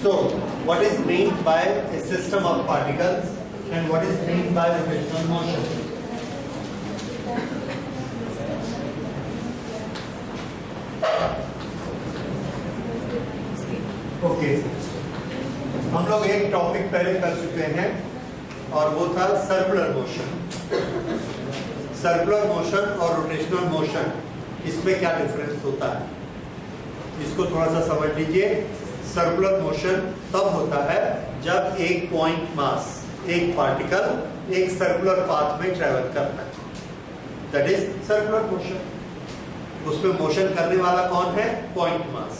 So, what is meant by a system of particles and what is meant by rotational motion? Okay, हम लोग एक topic पहले कर चुके हैं और वो था सर्कुलर मोशन। सर्कुलर मोशन और रोटेशनल मोशन, इसमें क्या डिफरेंस होता है, इसको थोड़ा सा समझ लीजिए। सर्कुलर मोशन तब होता है जब एक पॉइंट मास, एक पार्टिकल एक सर्कुलर पाथ में ट्रेवल करता है, दैट इज सर्कुलर मोशन। उसमें मोशन करने वाला कौन है? Point mass.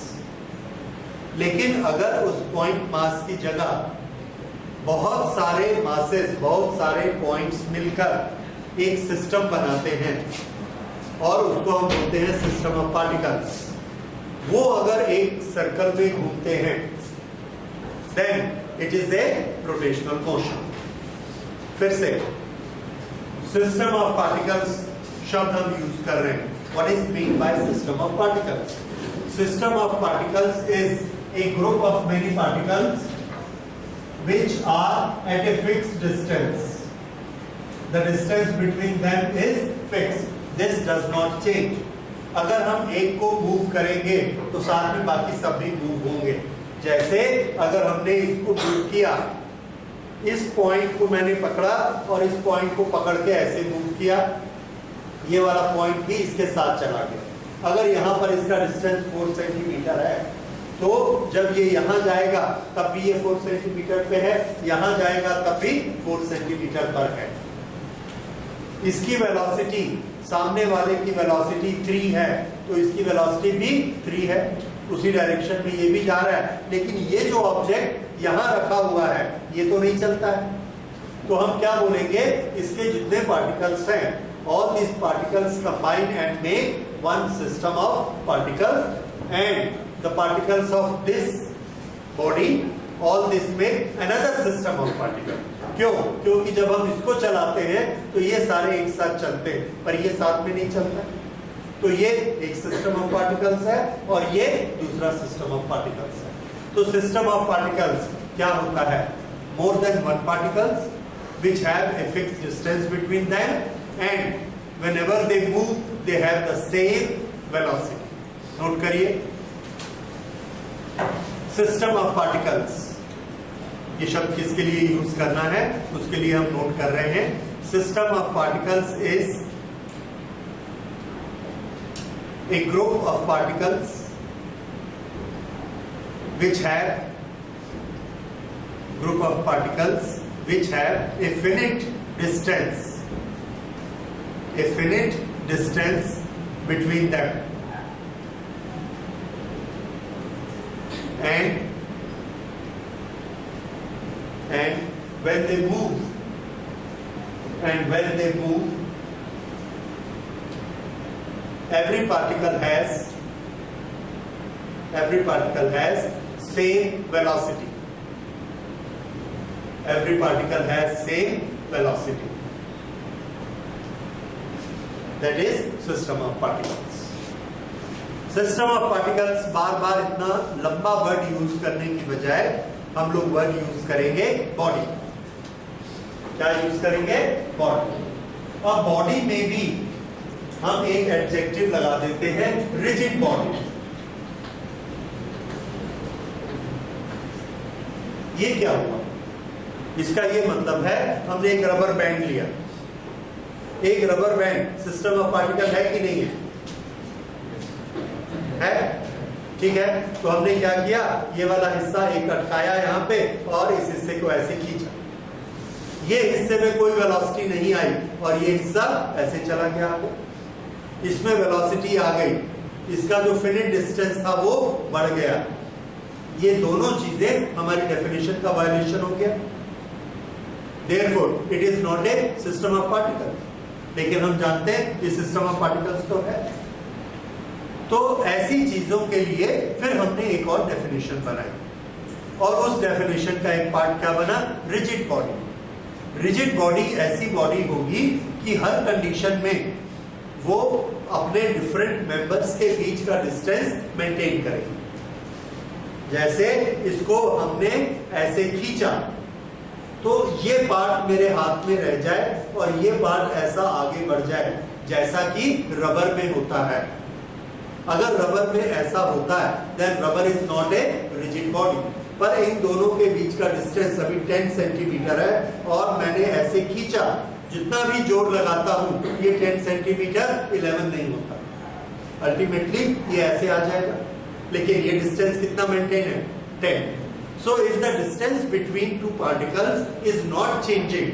लेकिन अगर उस पॉइंट मास की जगह बहुत सारे मासेस, बहुत सारे पॉइंट्स मिलकर एक सिस्टम बनाते हैं और उसको हम बोलते हैं सिस्टम ऑफ पार्टिकल्स, वो अगर एक सर्कल में घूमते हैं, then it is a rotational motion. फिर से सिस्टम ऑफ पार्टिकल्स शब्द हम यूज कर रहे हैं। What is mean by system of particles? System of particles is a group of many particles which are at a fixed distance. The distance between them is fixed. This does not change. अगर हम एक को move करेंगे तो साथ में बाकी सब भी मूव होंगे। जैसे अगर हमने इसको मूव किया, इस पॉइंट को मैंने पकड़ा और इस पॉइंट को पकड़ के ऐसे मूव किया, ये वाला पॉइंट भी इसके साथ चला गया। अगर यहाँ पर इसका डिस्टेंस 4 सेंटीमीटर है तो जब ये यहाँ जाएगा तब भी ये 4 सेंटीमीटर पे है, यहाँ जाएगा तब भी 4 सेंटीमीटर पर है। इसकी वेलोसिटी, सामने वाले की वेलोसिटी 3 है तो इसकी वेलोसिटी भी 3 है, उसी डायरेक्शन में ये भी जा रहा है। लेकिन ये जो ऑब्जेक्ट यहाँ रखा हुआ है ये तो नहीं चलता है, तो हम क्या बोलेंगे? इसके जितने पार्टिकल्स हैं, all these particles combine and make one system of particles, and the particles of this body, all this make another system of particles. क्यों? क्योंकि जब हम इसको चलाते हैं तो ये सारे एक साथ चलते हैं, पर ये साथ में नहीं चलता। तो ये एक सिस्टम ऑफ पार्टिकल्स है और ये दूसरा सिस्टम ऑफ पार्टिकल्स है। तो सिस्टम ऑफ पार्टिकल्स क्या होता है? More than one particles which have a fixed distance between them and whenever they move they have the same velocity. Note करिए, सिस्टम ऑफ पार्टिकल्स, ये शब्द किसके लिए यूज करना है उसके लिए हम नोट कर रहे हैं। System of particles is a group of particles which have a finite distance between them, and when they move every particle has same velocity. Every particle has same velocity. That is system of particles. System of particles, बार बार इतना लंबा word use करने की बजाय हम लोग word use करेंगे बॉडी। क्या यूज करेंगे? बॉडी। और बॉडी में भी हम एक एडजेक्टिव लगा देते हैं, रिजिड बॉडी। ये क्या हुआ? इसका ये मतलब है हमने एक रबर बैंड लिया। एक rubber band system of particle है कि नहीं है? है, ठीक है। तो हमने क्या किया? ये वाला हिस्सा एक अटकाया यहाँ पे और इस हिस्से को ऐसे खींचा। ये हिस्से में कोई वेलोसिटी नहीं आई और ये हिस्सा ऐसे चला गया आगे, इसमें वेलोसिटी आ गई, इसका जो फिनिट डिस्टेंस था वो बढ़ गया। ये दोनों चीजें हमारी डेफिनेशन का वायलेशन हो गया। Therefore, it is not a system of particles. लेकिन हम जानते हैं ये सिस्टम ऑफ पार्टिकल्स तो है। तो ऐसी चीजों के लिए फिर हमने एक और डेफिनेशन बनाई और उस डेफिनेशन का एक पार्ट क्या बना? Rigid body. रिजिड बॉडी ऐसी बॉडी होगी कि हर कंडीशन में वो अपने डिफरेंट मेंबर्स के बीच का डिस्टेंस मेंटेन करेगी। जैसे इसको हमने ऐसे खींचा तो ये पार्ट मेरे हाथ में रह जाए और ये पार्ट ऐसा आगे बढ़ जाए, जैसा कि रबर में होता है। अगर रबर में ऐसा होता है then rubber is not a rigid body. पर इन दोनों के बीच का डिस्टेंस अभी 10 सेंटीमीटर है और मैंने ऐसे खींचा, जितना भी जोर लगाता हूं ये 10 सेंटीमीटर 11 नहीं होता, अल्टीमेटली ये ऐसे आ जाएगा। लेकिन ये डिस्टेंस कितना मेंटेन है? 10। So if the distance between two particles is not changing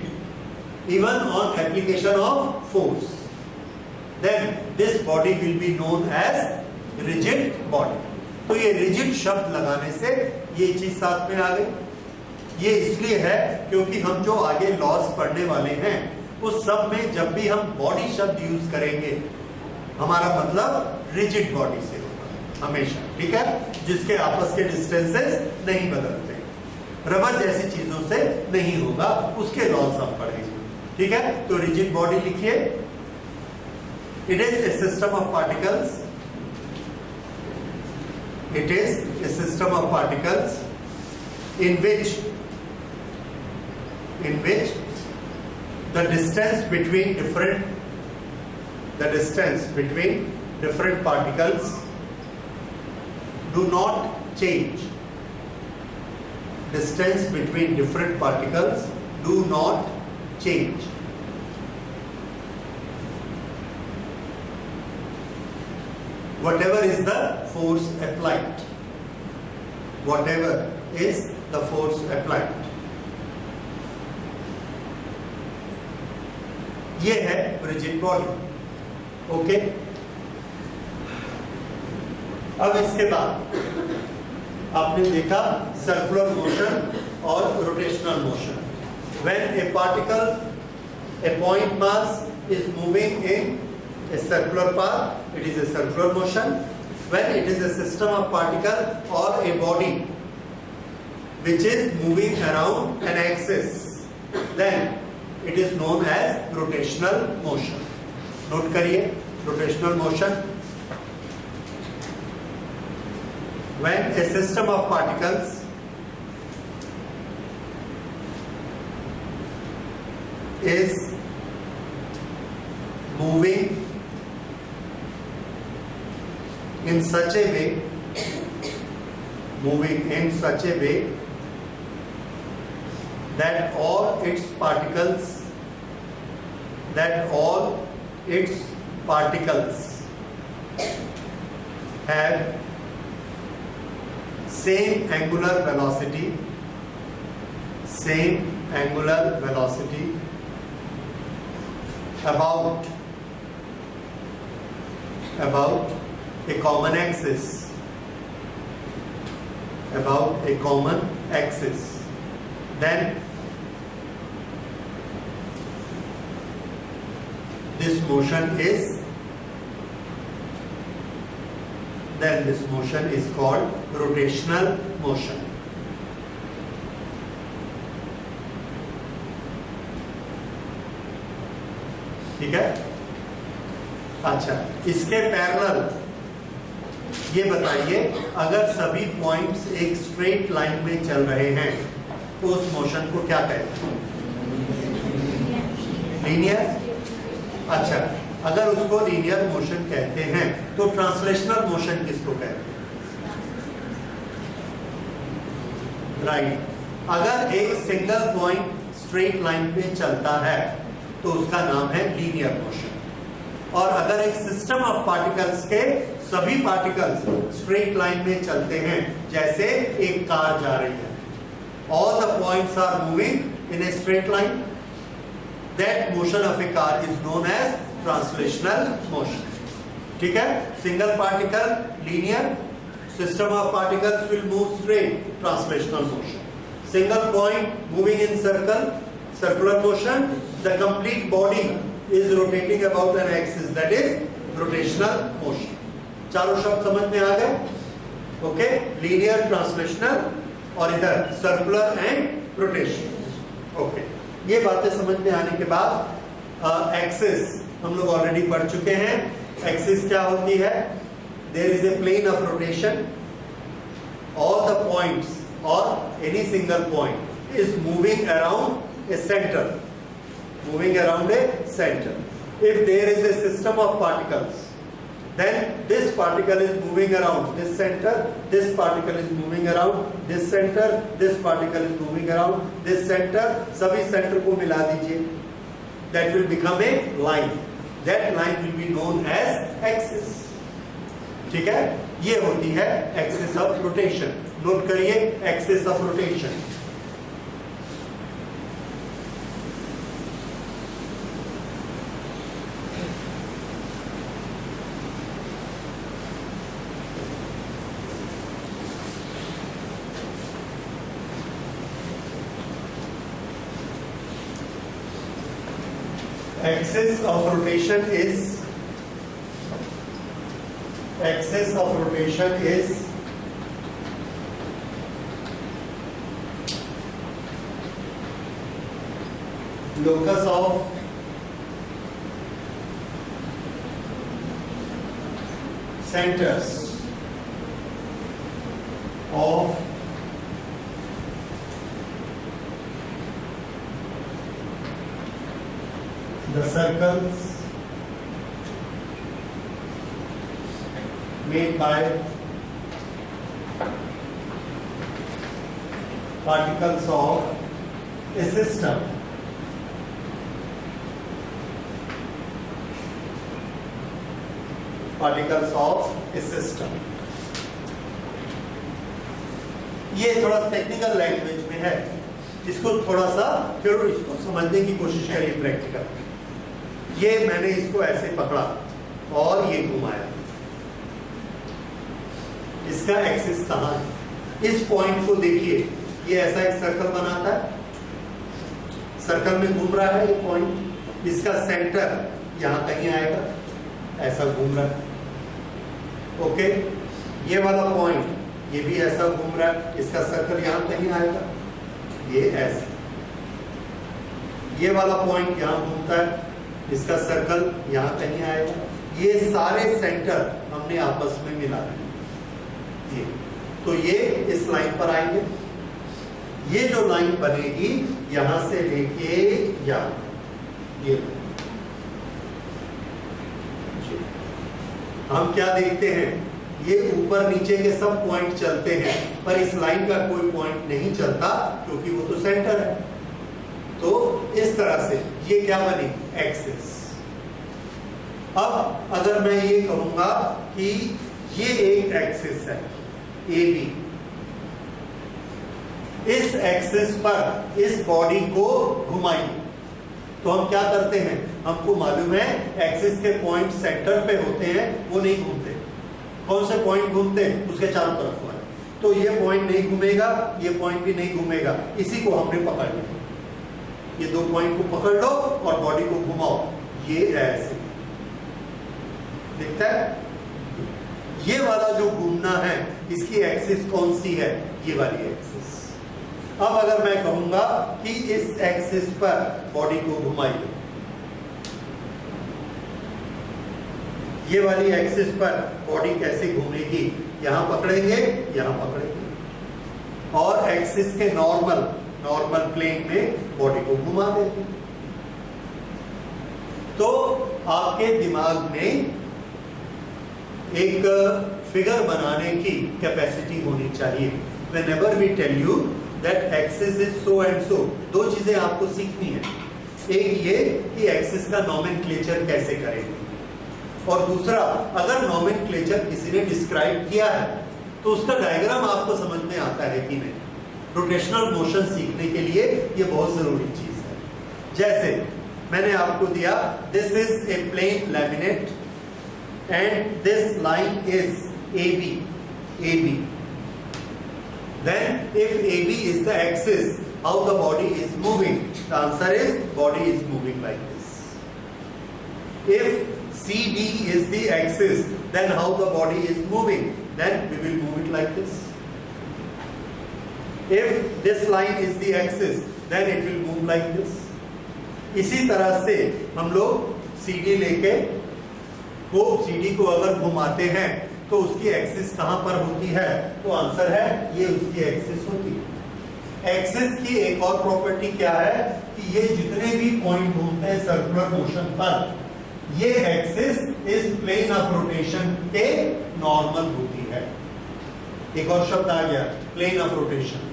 even on application of force, then this body will be known as rigid body. तो ये rigid शब्द लगाने से ये चीज साथ में आ गई। ये इसलिए है क्योंकि हम जो आगे लॉस पढ़ने वाले हैं उस सब में जब भी हम बॉडी शब्द यूज करेंगे हमारा मतलब रिजिड बॉडी से हमेशा, ठीक है, जिसके आपस के डिस्टेंसेस नहीं बदलते, रबर जैसी चीजों से नहीं होगा, उसके लॉस हम पढ़ेंगे, ठीक है। तो रिजिड बॉडी लिखिए, it is A system of particles, it is A system of particles in which the distance between different particles do not change. Distance between different particles do not change. Whatever is the force applied. Whatever is the force applied. ये है rigid body, okay. अब इसके बाद आपने देखा circular motion और rotational motion. When a particle, a point mass is moving in a circular path, it is a circular motion. When it is a system of particle or a body which is moving around an axis, then it is known as rotational motion. Note करिए rotational motion. When a system of particles is moving in such a way, that all its particles have same angular velocity about a common axis, then this motion is called rotational motion. ठीक है। अच्छा, इसके parallel ये बताइए, अगर सभी points एक straight line में चल रहे हैं तो उस मोशन को क्या कहते हैं? लीनियर। अच्छा, अगर उसको लीनियर मोशन कहते हैं तो ट्रांसलेशनल मोशन किसको कहते हैं? राइट। अगर एक सिंगल पॉइंट स्ट्रेट लाइन पे चलता है तो उसका नाम है लीनियर मोशन। और अगर एक सिस्टम ऑफ पार्टिकल्स के सभी पार्टिकल्स स्ट्रेट लाइन में चलते हैं, जैसे एक कार जा रही है, all the points are moving in a straight line, that motion of a car is known as translational motion. ठीक है। Single particle linear, system of particles will move straight, translational motion. Single point moving in circle, circular motion, the complete body is rotating about an axis, that is rotational motion. चारों शब्द समझ में आ गए? Okay, linear, translational और इधर circular and rotation. Okay, ये बातें समझ में आने के बाद एक्सिस हम लोग ऑलरेडी पढ़ चुके हैं। एक्सिस क्या होती है? There is a plane of rotation all the points or any single point is moving around a center, moving around a center. If there is a system of particles, then this particle is moving around this center, this particle is moving around this center, this particle is moving around this center, सभी center को मिला दीजिए, that will become a line. That line will be known as axis. ठीक है, ये होती है axis of rotation. Note करिए axis of rotation. Axis of rotation is locus of centers of the circles made by particles of a system. Particles of a system. ये थोड़ा technical language में है, इसको थोड़ा सा फिर इसको समझने की कोशिश करिए प्रैक्टिकल। ये मैंने इसको ऐसे पकड़ा और ये घुमाया, इसका एक्सिस कहाँ है? इस पॉइंट को देखिए, ये ऐसा एक सर्कल बनाता है, सर्कल में घूम रहा है ये पॉइंट, इसका सेंटर यहाँ कहीं आएगा, ऐसा घूम रहा है। ओके, ये वाला पॉइंट ये भी ऐसा घूम रहा है, इसका सर्कल यहाँ कहीं आएगा, ये ऐसे। ये वाला पॉइंट यहाँ घूमता है, इसका सर्कल यहाँ कहीं आएगा। ये सारे सेंटर हमने आपस में मिला दिए, ये तो ये इस लाइन पर आएंगे। ये जो लाइन बनेगी यहां से लेके यहाँ, ये हम क्या देखते हैं, ये ऊपर नीचे के सब पॉइंट चलते हैं, पर इस लाइन का कोई पॉइंट नहीं चलता क्योंकि वो तो सेंटर है। तो इस तरह से ये क्या बनी, एक्सिस। अब अगर मैं ये कहूंगा कि ये एक एक्सिस है AB, इस एक्सिस पर इस बॉडी को घुमाइए, तो हम क्या करते हैं, हमको मालूम है एक्सिस के पॉइंट सेंटर पे होते हैं, वो नहीं घूमते। कौन से पॉइंट घूमते हैं, उसके चारों तरफ वाले। तो ये पॉइंट नहीं घूमेगा, ये पॉइंट भी नहीं घूमेगा, इसी को हमने पकड़ लिया। ये दो पॉइंट को पकड़ लो और बॉडी को घुमाओ, ये ऐसे दिखता है। ये वाला जो घूमना है इसकी एक्सिस कौन सी है, ये वाली एक्सिस। अब अगर मैं कहूंगा कि इस एक्सिस पर बॉडी को घुमाइए, ये वाली एक्सिस पर बॉडी कैसे घूमेगी, यहां पकड़ेंगे, यहां पकड़ेंगे और एक्सिस के नॉर्मल प्लेन में बॉडी को घुमा देंगे। तो आपके दिमाग में एक फिगर बनाने की कैपेसिटी होनी चाहिए। Whenever we tell you that axis is so and so, दो चीजें आपको सीखनी है। एक ये कि एक्सिस का नॉमेनक्लेचर कैसे करेंगे, और दूसरा अगर नॉमेनक्लेचर किसी ने डिस्क्राइब किया है तो उसका डायग्राम आपको समझ में आता है कि नहीं। रोटेशनल मोशन सीखने के लिए ये बहुत जरूरी चीज है। जैसे मैंने आपको दिया, this is a plane laminate and this line is AB. Then if AB is the axis, how the body is moving? The answer is body is moving like this. If CD is the axis, then how the body is moving? Then we will move it like this. If this line is the axis, then it will move like this. इसी तरह से हम लोग CD लेके CD को अगर घुमाते हैं तो उसकी एक्सिस कहां पर होती है? तो आंसर है ये उसकी एक्सिस होती है। एक्सिस की एक और प्रॉपर्टी क्या है कि ये जितने भी पॉइंट घूमते हैं सर्कुलर मोशन पर, ये एक्सिस इस प्लेन ऑफ रोटेशन के नॉर्मल होती है। एक और शब्द आ गया, plane of rotation.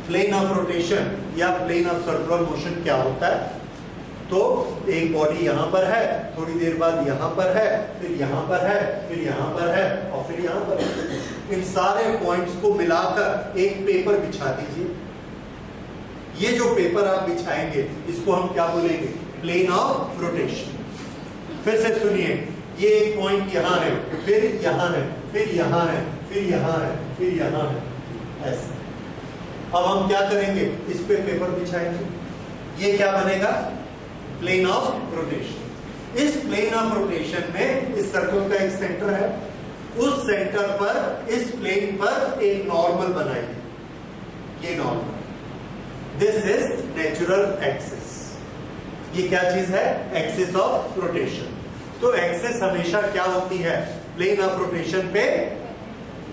Plane of rotation या प्लेन ऑफ सर्कुलर मोशन क्या होता है? तो एक बॉडी यहां पर है, थोड़ी देर बाद यहां पर है, फिर यहां पर है, फिर यहां पर है और फिर यहां पर है। इन सारे पॉइंट्स को मिलाकर एक पेपर बिछा दीजिए। ये जो पेपर आप बिछाएंगे इसको हम क्या बोलेंगे? Plane of rotation. फिर से सुनिए, ये एक पॉइंट यहां है, फिर यहां है, फिर यहां है, फिर यहां है, फिर यहां है, ऐसे। अब हम क्या करेंगे? इस पे पेपर बिछाएंगे, ये क्या बनेगा? Plane of rotation. इस प्लेन ऑफ रोटेशन में इस सर्कल का एक सेंटर है, उस सेंटर पर इस प्लेन पर एक नॉर्मल बनाइए, ये normal, this is natural axis. ये क्या चीज है? Axis of rotation. तो एक्सिस हमेशा क्या होती है? प्लेन ऑफ रोटेशन पे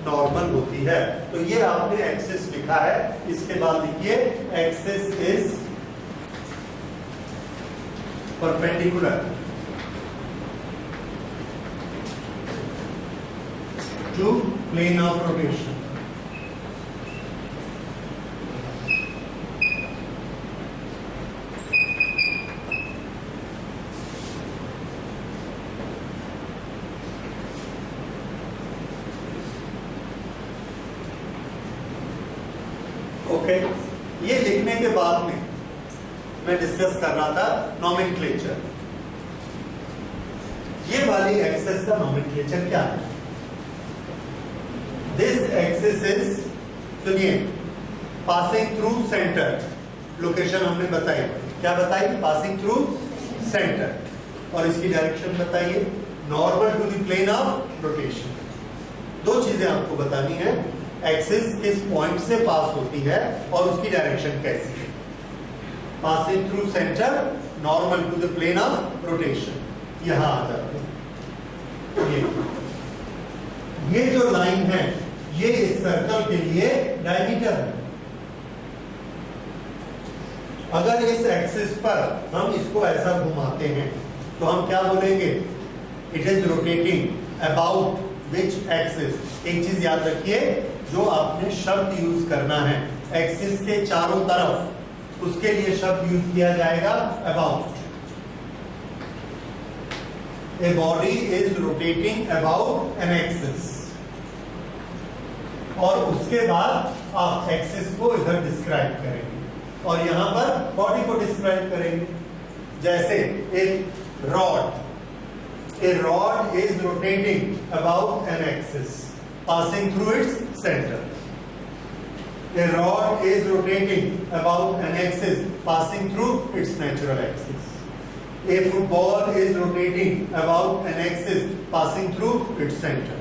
नॉर्मल होती है। तो ये आपने एक्सिस लिखा है, इसके बाद लिखिए axis is perpendicular to plane of rotation. Okay, ये लिखने के बाद में मैं डिस्कस कर रहा था नॉमेनक्लेचर। ये वाली एक्सिस का नॉमेनक्लेचर क्या है? दिस एक्सिस इज, सुनिए, पासिंग थ्रू सेंटर। लोकेशन हमने बताई, क्या बताई? Passing through centre. और इसकी डायरेक्शन बताइए, normal to the plane of rotation. दो चीजें आपको बतानी है, एक्सिस किस पॉइंट से पास होती है और उसकी डायरेक्शन कैसी है। Passing through centre, normal to the plane of rotation. यहां आ जाते हैं, ये जो लाइन है ये इस सर्कल के लिए डायमीटर है। अगर इस एक्सिस पर हम इसको ऐसा घुमाते हैं तो हम क्या बोलेंगे? It is rotating about which axis. एक चीज याद रखिए, जो आपने शब्द यूज करना है एक्सिस के चारों तरफ, उसके लिए शब्द यूज किया जाएगा about. A body is rotating about an axis. और उसके बाद आप एक्सिस को इधर डिस्क्राइब करेंगे और यहां पर बॉडी को डिस्क्राइब करेंगे। जैसे एक rod, A rod is rotating about an axis passing through its center. A rod is rotating about an axis passing through its natural axis. A football is rotating about an axis passing through its center.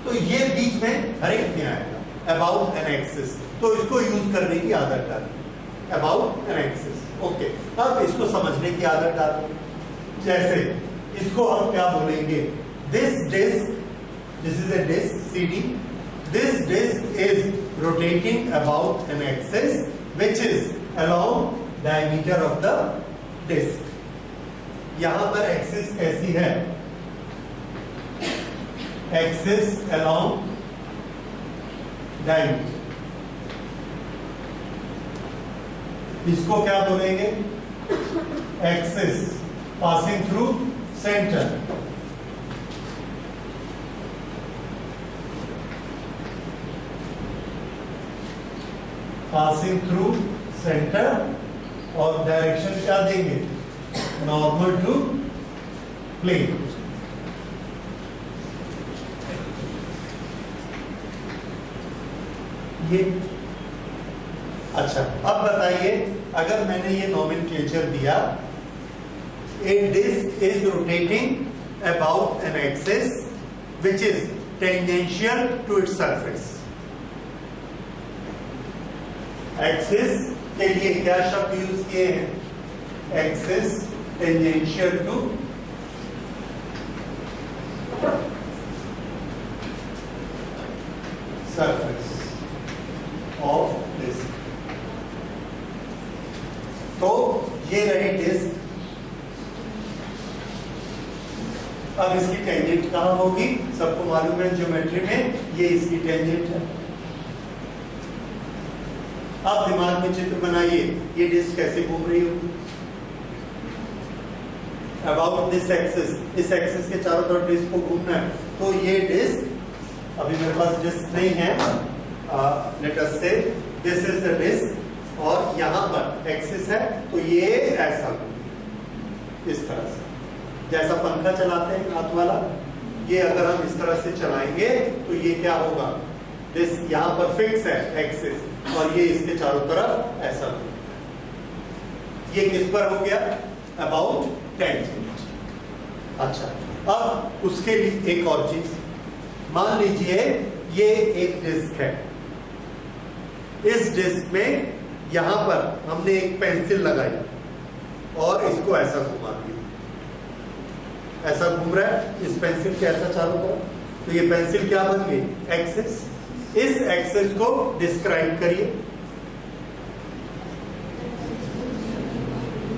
तो ये बीच में हर एक में आएगा, about an axis। तो इसको use करने की आदत डालें, about an axis। ओके, अब इसको समझने की आदत डालें। जैसे इसको हम क्या बोलेंगे? This disc, this is a disc CD. This disc is rotating about an axis which is along diameter of the disc. यहां पर एक्सिस कैसी है? Axis along diameter। इसको क्या बोलेंगे? Axis passing through center। Passing through centre और direction क्या देंगे? Normal to plane. ये अच्छा, अब बताइए, अगर मैंने ये नॉमेनक्लेचर दिया, a disc is rotating about an axis which is tangential to its surface. Axis के लिए क्या शब्द यूज किए हैं? एक्सिस टेंजेंशियल टू ये रही डिस्क। अब इसकी टेंजेंट कहाँ होगी? सबको मालूम है ज्योमेट्री में, ये इसकी टेंजेंट है। अब दिमाग में चित्र बनाइए, ये डिस्क कैसे घूम रही होगी? अबाउट दिस एक्सिस, इस एक्सिस के चारों तरफ डिस्क को घूमना है। तो ये डिस्क, अभी मेरे पास डिस्क नहीं है, लेट अस से दिस इज द डिस्क और यहाँ पर एक्सिस है, तो ये ऐसा इस तरह से, जैसा पंखा चलाते हैं हाथ वाला, ये अगर हम इस तरह से चलाएंगे तो ये क्या होगा? दिस यहाँ पर फिक्स है एक्सिस, और ये इसके चारों तरफ ऐसा होगा। ये किस पर हो गया? About tangent. अच्छा, अब उसके लिए एक और चीज, मान लीजिए ये एक डिस्क है, इस डिस्क में यहां पर हमने एक पेंसिल लगाई और इसको ऐसा घुमा दिया, ऐसा घूम रहा है इस पेंसिल के ऐसा चारों तरफ, तो ये पेंसिल क्या बन गई? एक्सिस। इस एक्सिस को डिस्क्राइब करिए।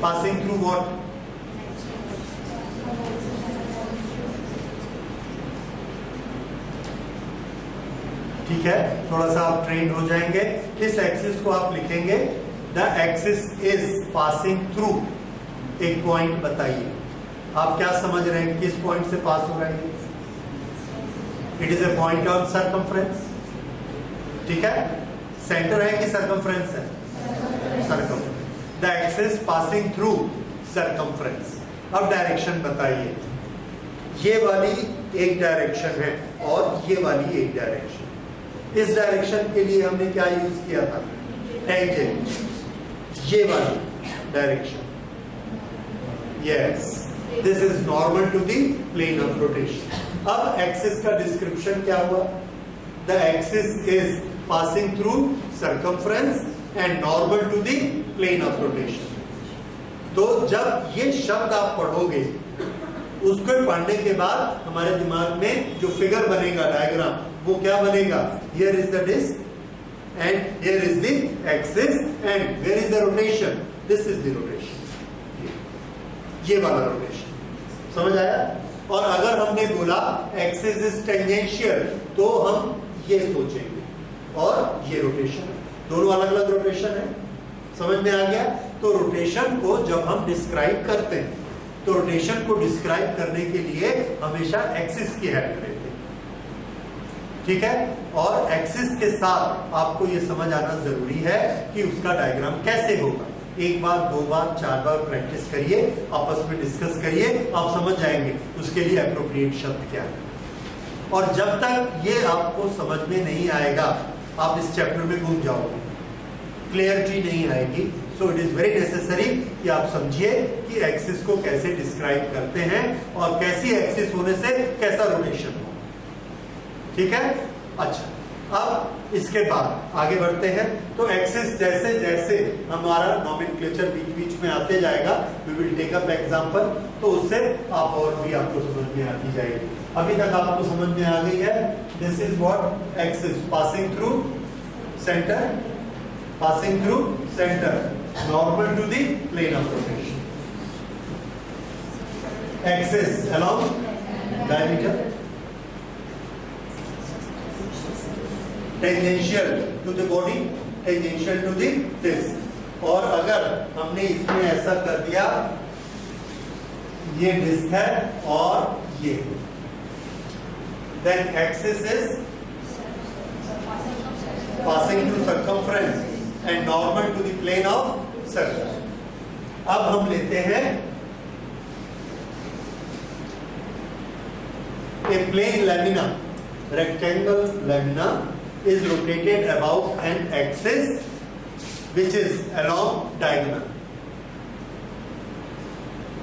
Passing through what? ठीक है, थोड़ा सा आप ट्रेन हो जाएंगे। इस एक्सिस को आप लिखेंगे the axis is passing through, एक पॉइंट बताइए, आप क्या समझ रहे हैं किस पॉइंट से पास हो रहा है? It is A point on circumference. ठीक है, सेंटर है कि सर्कमफ्रेंस है? Circumference. The axis passing through circumference. अब डायरेक्शन बताइए, ये वाली एक डायरेक्शन है और ये वाली एक डायरेक्शन। इस डायरेक्शन के लिए हमने क्या यूज किया था? टेंजेंट। ये वाली direction, yes, this is normal to the plane of rotation. अब एक्सिस का डिस्क्रिप्शन क्या हुआ? The axis is passing through circumference and normal to the plane of rotation. तो जब ये शब्द आप पढ़ोगे, उसको पढ़ने के बाद हमारे दिमाग में जो फिगर बनेगा, डायग्राम, वो क्या बनेगा? Here is the disc and here is the axis and where is the rotation? This is the rotation, ये वाला रोटेशन। समझ आया? और अगर हमने बोला एक्सिस इज टेंजेंशियल, तो हम ये सोचेंगे, और ये रोटेशन, दोनों अलग अलग रोटेशन है। समझ में आ गया? तो रोटेशन को जब हम डिस्क्राइब करते हैं, तो रोटेशन को डिस्क्राइब करने के लिए हमेशा एक्सिस की हेल्प लेते हैं। ठीक है, और एक्सिस के साथ आपको ये समझ आना जरूरी है कि उसका डायग्राम कैसे होगा। एक बार, दो बार, चार बार प्रैक्टिस करिए, आपस में डिस्कस करिए, आप समझ जाएंगे उसके लिए एप्रोप्रिएट शब्द क्या है। और जब तक ये आपको समझ में नहीं आएगा, आप इस चैप्टर में घूम जाओगे, क्लियरिटी नहीं आएगी। So it is very necessary कि आप समझिए कि एक्सिस को कैसे डिस्क्राइब करते हैं और कैसी एक्सिस होने से कैसा रोटेशन हो। ठीक है? अच्छा, अब इसके बाद आगे बढ़ते हैं। तो एक्सिस जैसे जैसे हमारा नॉमेनक्लेचर बीच बीच में आते जाएगा, we will take up example, तो उससे आप और भी आपको समझ में आती जाएगी। अभी तक आपको समझ में आ गई है, this is what axis, passing through centre, passing through centre, normal to the plane of rotation, axis along diameter, tangential to the body, tangential to the disc. और अगर हमने इसमें ऐसा कर दिया, ये डिस्क है और ये, then axis is passing through circumference and normal to the plane of circle. अब हम लेते हैं a plane lamina, rectangle lamina is rotated about an axis which is along diagonal।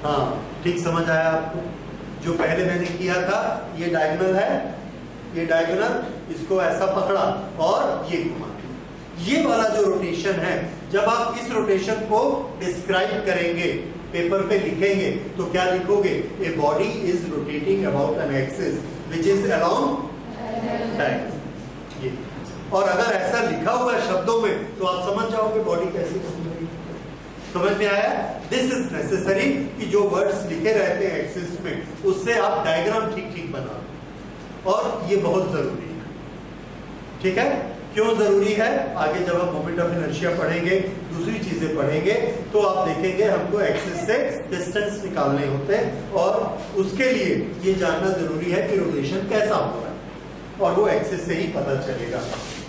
हाँ, ठीक समझ आया आपको? जो पहले मैंने किया था, ये डायगोनल है, ये डायगोनल, इसको ऐसा पकड़ा और ये घुमा। ये वाला जो रोटेशन है, जब आप इस रोटेशन को डिस्क्राइब करेंगे, पेपर पे लिखेंगे, तो क्या लिखोगे? A body is rotating about an axis which is along diagonal. और अगर ऐसा लिखा हुआ है शब्दों में, तो आप समझ जाओगे बॉडी कैसे घूम रही है। समझ में आया? दिस इज नेसेसरी कि जो वर्ड्स लिखे रहते हैं एक्सेस में उससे आप डायग्राम ठीक ठीक बनाओ, और ये बहुत जरूरी है। ठीक है? क्यों जरूरी है? आगे जब हम मोमेंट ऑफ इनर्शिया पढ़ेंगे, दूसरी चीजें पढ़ेंगे, तो आप देखेंगे हमको एक्सेस से डिस्टेंस निकालने होते हैं, और उसके लिए ये जानना जरूरी है कि रोटेशन कैसा हो रहा है, और वो एक्सेस से ही पता चलेगा।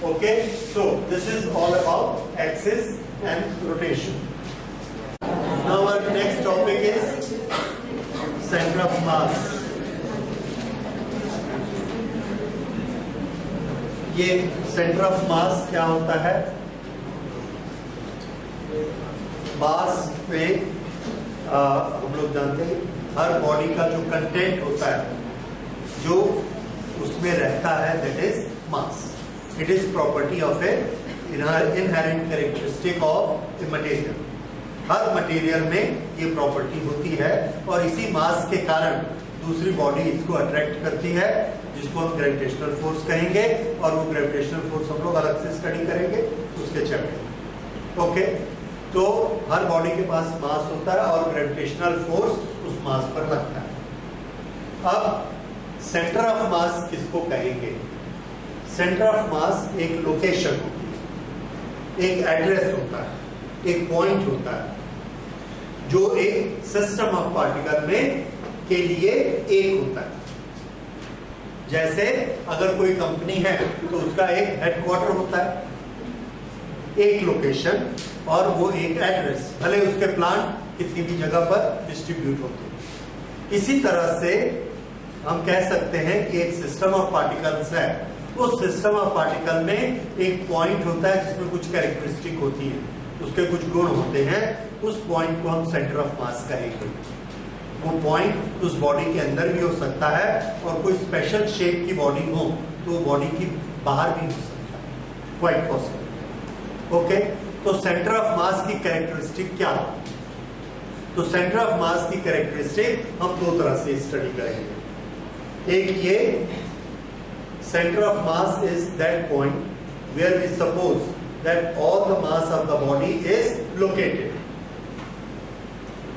Okay, so this is all about axes and rotation. Now our next topic is centre of mass. ये सेंटर ऑफ मास क्या होता है? मास में हम लोग जानते हैं हर बॉडी का जो कंटेंट होता है, जो उसमें रहता है, that is mass. It is property of A inherent characteristic of a material. Her material में ये प्रॉपर्टी होती है, और इसी मास के कारण दूसरी बॉडी इसको अट्रैक्ट करती है, जिसको हम ग्रेविटेशनल फोर्स कहेंगे, और वो ग्रेविटेशनल फोर्स हम लोग अलग से स्टडी करेंगे उसके चैप्टर। ओके, तो हर बॉडी के पास मास होता है और ग्रेविटेशनल फोर्स उस मास पर लगता है। अब सेंटर ऑफ मास किसको कहेंगे? सेंटर ऑफ मास एक लोकेशन होती है, एक एड्रेस होता है, एक पॉइंट होता है, जो एक सिस्टम ऑफ पार्टिकल में के लिए एक होता है। जैसे अगर कोई कंपनी है तो उसका एक हेडक्वार्टर होता है, एक लोकेशन, और वो एक एड्रेस, भले उसके प्लांट किसी भी जगह पर डिस्ट्रीब्यूट होते हैं। इसी तरह से हम कह सकते हैं कि एक सिस्टम ऑफ पार्टिकल्स है, उस सिस्टम ऑफ पार्टिकल में एक पॉइंट होता है जिसमें कुछ कैरेक्टरिस्टिक होती है, उसके कुछ गुण होते हैं, उस पॉइंट को हम सेंटर ऑफ मास कहेंगे। वो पॉइंट उस बॉडी के अंदर भी हो सकता है, और कोई स्पेशल शेप की बॉडी हो तो वो बॉडी की बाहर भी हो सकता है, क्वाइट पॉसिबल। ओके, तो सेंटर ऑफ मास की कैरेक्टरिस्टिक क्या हो? तो सेंटर ऑफ मास की कैरेक्टरिस्टिक हम दो तरह से स्टडी करेंगे। एक ये, centre of mass is that point where we suppose that all the mass of the body is located,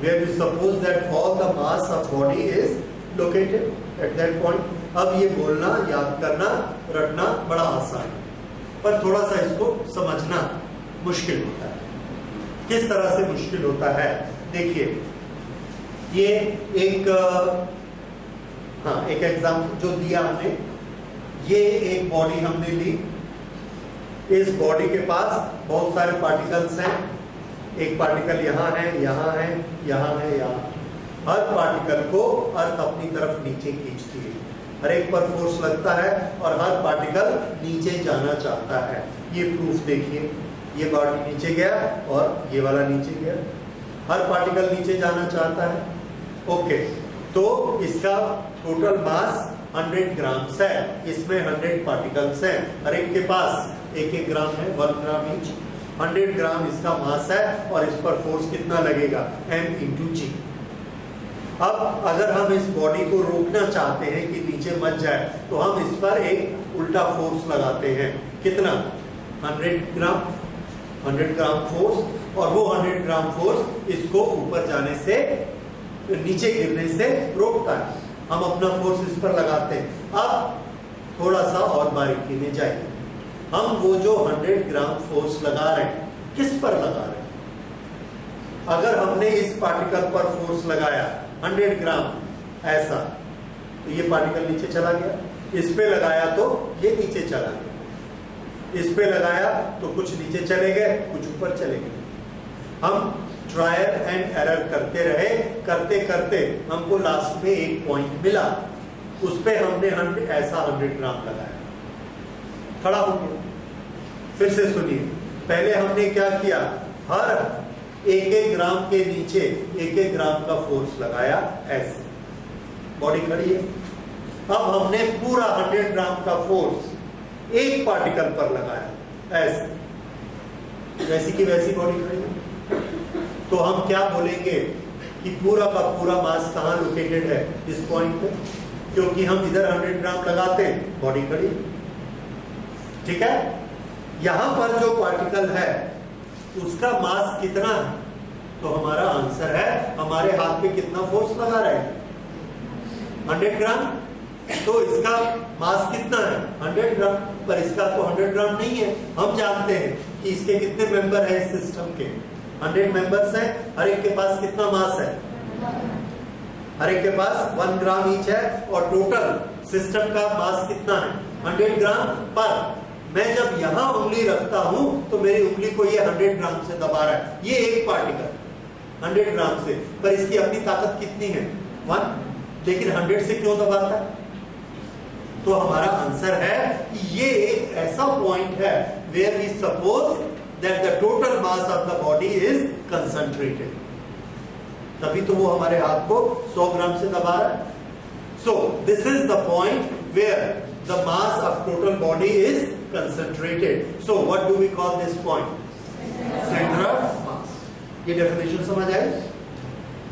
where we suppose that all the mass of body is located at that point. अब ये बोलना, याद करना, रटना बड़ा आसान है, पर थोड़ा सा इसको समझना मुश्किल होता है। किस तरह से मुश्किल होता है? देखिए, ये एक एक एग्जाम्पल जो दिया हमने, ये एक बॉडी हमने ली, इस बॉडी के पास बहुत सारे पार्टिकल्स हैं, एक पार्टिकल यहाँ है, यहाँ है, यहाँ है, यहाँ। हर पार्टिकल को अर्थ अपनी तरफ नीचे खींचती है, हर एक पर फोर्स लगता है, और हर पार्टिकल नीचे जाना चाहता है। ये प्रूफ देखिए, ये बॉडी नीचे गया और ये वाला नीचे गया, हर पार्टिकल नीचे जाना चाहता है। ओके, तो इसका टोटल मास 100 ग्राम्स है, इसमें 100 पार्टिकल्स हैं, हर एक के पास एक एक ग्राम है, 1 ग्राम ईच। 100 ग्राम इसका मास है, और इस पर फोर्स कितना लगेगा? m/g। अब अगर हम इस बॉडी को रोकना चाहते हैं कि नीचे मत जाए, तो हम इस पर एक उल्टा फोर्स लगाते हैं। कितना? 100 ग्राम फोर्स, और वो 100 ग्राम फोर्स इसको ऊपर जाने से, नीचे गिरने से रोकता है। हम अपना फोर्स इस पर लगाते हैं। अब थोड़ा सा और बारीकी में जाइए, हम वो जो 100 ग्राम फोर्स लगा रहे हैं, किस पर लगा रहे हैं? अगर हमने इस पार्टिकल पर फोर्स लगाया 100 ग्राम ऐसा, तो ये पार्टिकल नीचे चला गया। इस पे लगाया तो ये नीचे चला गया, इस पे लगाया तो कुछ नीचे चले गए, कुछ ऊपर चले गए। हम ट्रायल एंड एरर करते रहे, करते करते हमको लास्ट में एक पॉइंट मिला, उस पे हमने 100 ग्राम लगाया, खड़ा हो गया। फिर से सुनिए, पहले हमने क्या किया? हर एक एक ग्राम के नीचे एक एक ग्राम का फोर्स लगाया, ऐसे बॉडी खड़ी है। अब हमने पूरा 100 ग्राम का फोर्स एक पार्टिकल पर लगाया, ऐसे, वैसी की वैसी बॉडी खड़ी है। तो हम क्या बोलेंगे कि पूरा का पूरा मास कहाँ लोकेटेड है? इस पॉइंट पे, क्योंकि हम इधर 100 ग्राम लगाते हैं, बॉडी खड़ी। ठीक है, यहां पर जो पार्टिकल है उसका मास कितना है? तो हमारा आंसर है हमारे हाथ पे कितना फोर्स लगा रहा है 100 ग्राम। तो इसका मास कितना है 100 ग्राम, पर इसका तो 100 ग्राम नहीं है। हम जानते हैं कि इसके कितने मेंबर हैं इस सिस्टम के 100 मेंबर्स हैं। हर एक के पास कितना मास है, हर एक के पास 1 ग्राम ईच है और टोटल सिस्टम का मास कितना है 100 ग्राम। पर मैं जब यहां उंगली रखता हूं तो मेरी उंगली को ये 100 ग्राम से दबा रहा है, ये एक पार्टिकल 100 ग्राम से, पर इसकी अपनी ताकत कितनी है 1, लेकिन 100 से क्यों दबाता है। तो हमारा आंसर है कि ये एक ऐसा पॉइंट है where we suppose that the total mass of the body is concentrated, तभी तो वो हमारे हाथ को 100 ग्राम से दबा रहा है। So this is the point where the mass of total body is concentrated. So what do we call this point, centre of mass. ये डेफिनेशन समझ आई,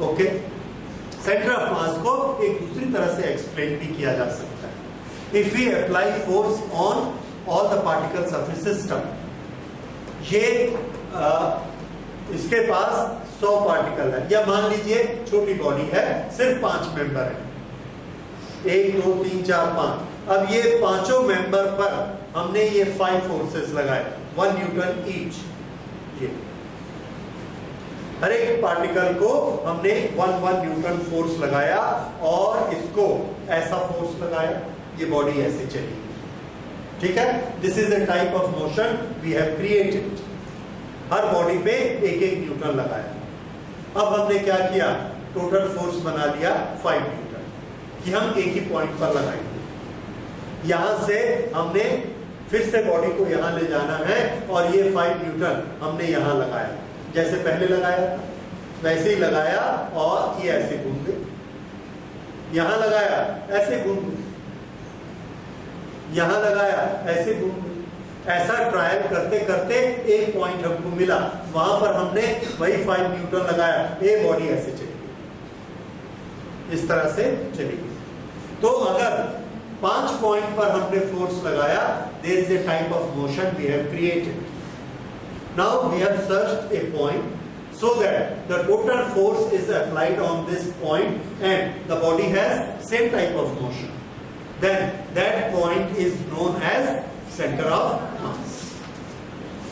ओके। सेंटर ऑफ मास को एक दूसरी तरह से एक्सप्लेन भी किया जा सकता है। If we apply force on all the particles of a system, ये इसके पास 100 पार्टिकल है, या मान लीजिए छोटी बॉडी है, सिर्फ 5 मेंबर है, 1 2 3 4 5। अब ये पांचों मेंबर पर हमने ये 5 फोर्सेस लगाए, 1 न्यूटन ईच। ये हर एक पार्टिकल को हमने 1 न्यूटन फोर्स लगाया और इसको ऐसा फोर्स लगाया, ये बॉडी ऐसे चली, ठीक है। This is the type of motion we have created. हर बॉडी पे 1 न्यूटन लगाया। अब हमने क्या किया, टोटल फोर्स बना लिया 5 न्यूटन, कि हम एक ही पॉइंट पर लगाएंगे। यहां से हमने फिर से बॉडी को यहां ले जाना है और ये 5 न्यूटन हमने यहां लगाया, जैसे पहले लगाया वैसे ही लगाया और ये ऐसे घूम गए, यहां लगाया ऐसे घूम गए, यहां लगाया ऐसे घूम गए। ऐसा ट्रायल करते करते एक पॉइंट हमको मिला, वहां पर हमने वही 5 न्यूटन लगाया, ये बॉडी ऐसे चली गई, इस तरह से चली गई। तो अगर 5 पॉइंट पर हमने फोर्स लगाया, there is a type of motion we have created. Now we have searched a point so that the total force is applied on this point and the body has same type of motion, then that point is known as center of mass.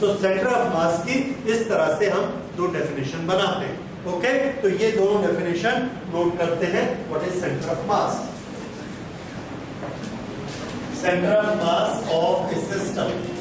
तो center of mass की इस तरह से हम 2 definition बनाते हैं, okay. तो ये दोनों डेफिनेशन नोट करते हैं। What is centre of mass? Centre of mass of A system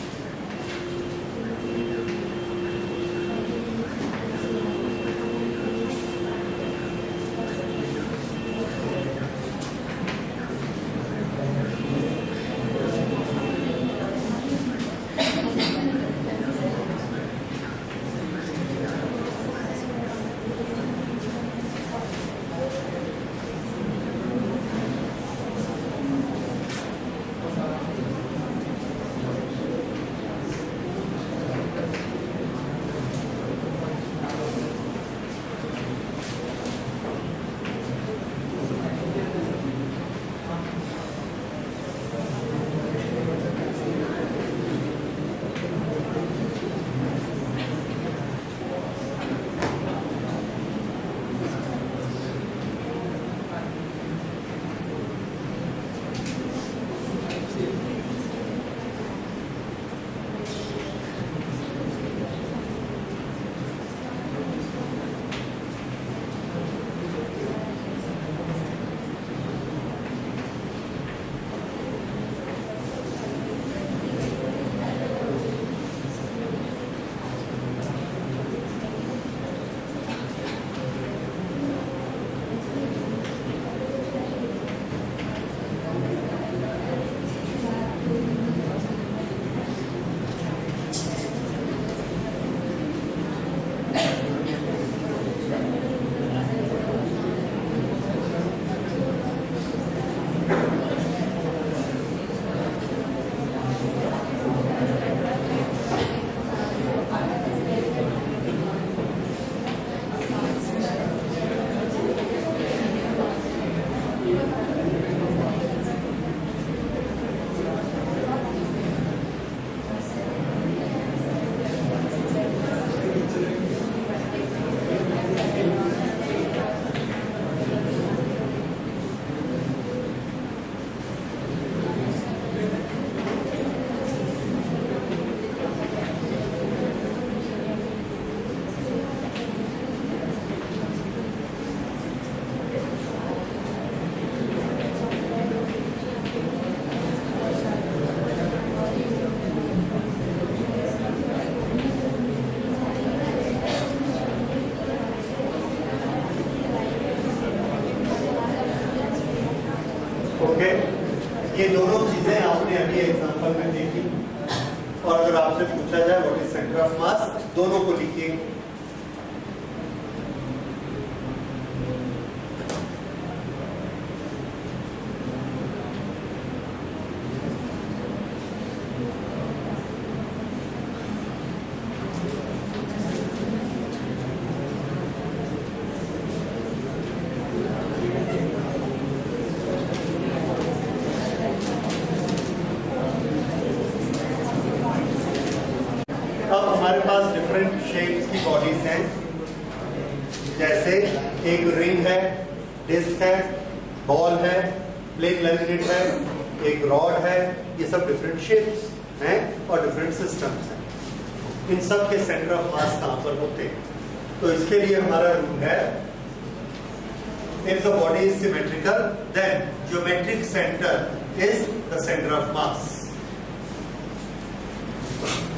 ये दोनों चीजें आपने अभी एग्जांपल में देखी, और अगर आपसे पूछा जाए व्हाट इज सेंटर ऑफ मास, दोनों को लिखिए। हमारे पास डिफरेंट शेप्स की बॉडीज हैं, जैसे एक रिंग है, डिस्क है, बॉल है, प्लेन लैमिनेट है, एक रॉड है। ये सब डिफरेंट शेप्स हैं और डिफरेंट सिस्टम्स हैं। इन सब के सेंटर ऑफ मास कहां पर होते हैं? तो इसके लिए हमारा रूल है, if the body is symmetrical then geometric centre is the centre of mass.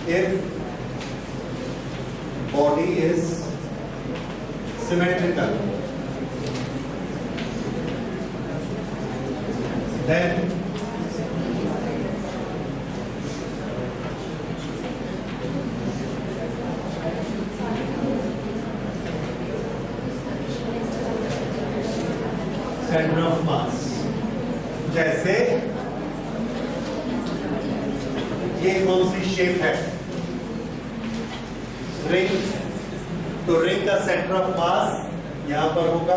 If body is symmetrical, then center of mass। जैसे ये कौन सी शेप है? रिंग। तो रिंग का सेंटर ऑफ मास यहां पर होगा,